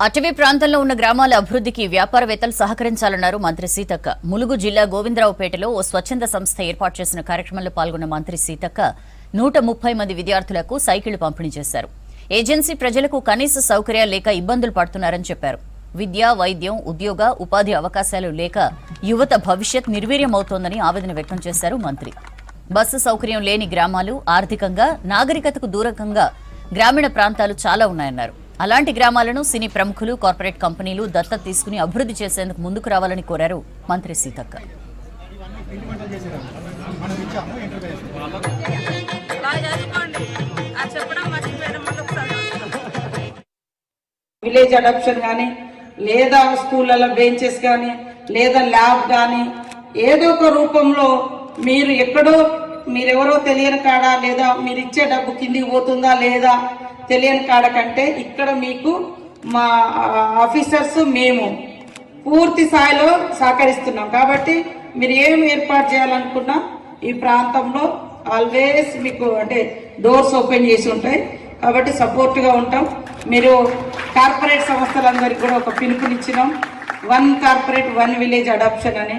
అటవీ ప్రాంతంలో ఉన్న గ్రామాల అభివృద్ధికి వ్యాపారవేత్తలు సహకరించాలన్నారు మంత్రి సీతక్క. ములుగు జిల్లా గోవిందరావుపేటలో ఓ స్వచ్ఛంద సంస్థ ఏర్పాటు చేసిన కార్యక్రమంలో పాల్గొన్న మంత్రి సీతక్క 130 మంది విద్యార్థులకు సైకిళ్లు పంపిణీ చేశారు. ఏజెన్సీ ప్రజలకు కనీస సౌకర్యాలు లేక ఇబ్బందులు పడుతున్నారని చెప్పారు. విద్య, వైద్యం, ఉద్యోగ, ఉపాధి అవకాశాలు లేక యువత భవిష్యత్ నిర్వీర్యమవుతోందని ఆవేదన వ్యక్తం చేశారు మంత్రి. బస్సు సౌకర్యం లేని గ్రామాలు, ఆర్థికంగా, నాగరికతకు దూరంగా గ్రామీణ ప్రాంతాలు చాలా ఉన్నాయన్నారు. అలాంటి గ్రామాలను సినీ ప్రముఖులు, కార్పొరేట్ కంపెనీలు దత్తత తీసుకుని అభివృద్ధి చేసేందుకు ముందుకు రావాలని కోరారు మంత్రి సీతక్క. విలేజ్ అడాప్షన్ కానీ, లేదా స్కూళ్ళలో బెంచెస్ కానీ, లేదా ల్యాబ్ కానీ, ఏదో ఒక రూపంలో మీరు ఎక్కడో మీరెవరో తెలియని కాడ, లేదా మీరు ఇచ్చే డబ్బు కిందికి పోతుందా లేదా తెలియని కాడ కంటే ఇక్కడ మీకు మా ఆఫీసర్స్ మేము పూర్తి స్థాయిలో సహకరిస్తున్నాం. కాబట్టి మీరు ఏం ఏర్పాటు చేయాలనుకున్నా ఈ ప్రాంతంలో ఆల్వేస్ మీకు అంటే డోర్స్ ఓపెన్ చేసి ఉంటాయి. కాబట్టి సపోర్ట్గా ఉంటాం. మీరు కార్పొరేట్ సంస్థలందరికీ కూడా ఒక పిలుపునిచ్చినాం, 1 కార్పొరేట్ 1 విలేజ్ అడాప్షన్ అని.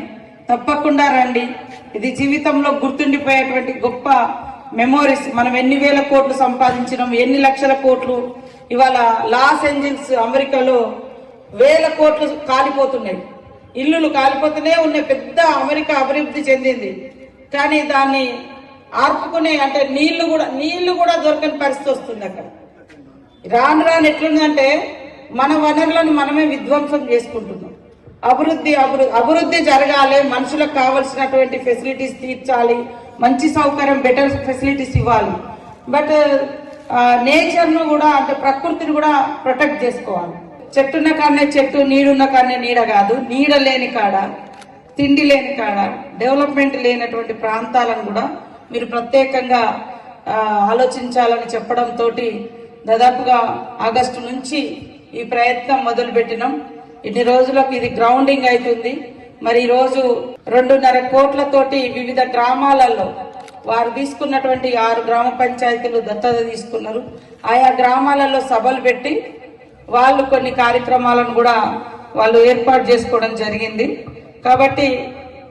తప్పకుండా రండి. ఇది జీవితంలో గుర్తుండిపోయేటువంటి గొప్ప మెమోరీస్. మనం ఎన్ని వేల కోట్లు సంపాదించినాం, ఎన్ని లక్షల కోట్లు. ఇవాళ లాస్ ఏంజల్స్ అమెరికాలో వేల కోట్లు కాలిపోతున్నాయి, ఇల్లులు కాలిపోతూనే ఉన్నాయి. పెద్ద అమెరికా అభివృద్ధి చెందింది, కానీ దాన్ని ఆర్పుకునే అంటే నీళ్లు కూడా దొరకని పరిస్థితి వస్తుంది. అక్కడ రాను ఎట్లుందంటే మన వనరులను మనమే విధ్వంసం చేసుకుంటున్నాం. అభివృద్ధి జరగాలి, మనుషులకు కావలసినటువంటి ఫెసిలిటీస్ తీర్చాలి, మంచి సౌకర్యం, బెటర్ ఫెసిలిటీస్ ఇవ్వాలి. బట్ నేచర్ను కూడా అంటే ప్రకృతిని కూడా ప్రొటెక్ట్ చేసుకోవాలి. చెట్టున్న కాడనే చెట్టు, నీడున్న కాడనే నీడ కాదు. నీడ లేని కాడ, తిండి లేని కాడ, డెవలప్మెంట్ లేనటువంటి ప్రాంతాలను కూడా మీరు ప్రత్యేకంగా ఆలోచించాలని చెప్పడంతో దాదాపుగా ఆగస్టు నుంచి ఈ ప్రయత్నం మొదలుపెట్టినాం. ఇన్ని రోజులకు ఇది గ్రౌండింగ్ అవుతుంది. మరి ఈరోజు 2.5 కోట్లతోటి వివిధ గ్రామాలలో వారు తీసుకున్నటువంటి 6 గ్రామ పంచాయతీలు దత్తత తీసుకున్నారు. ఆయా గ్రామాలలో సభలు పెట్టి వాళ్ళు కొన్ని కార్యక్రమాలను కూడా వాళ్ళు ఏర్పాటు చేసుకోవడం జరిగింది. కాబట్టి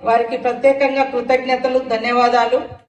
వారికి ప్రత్యేకంగా కృతజ్ఞతలు, ధన్యవాదాలు.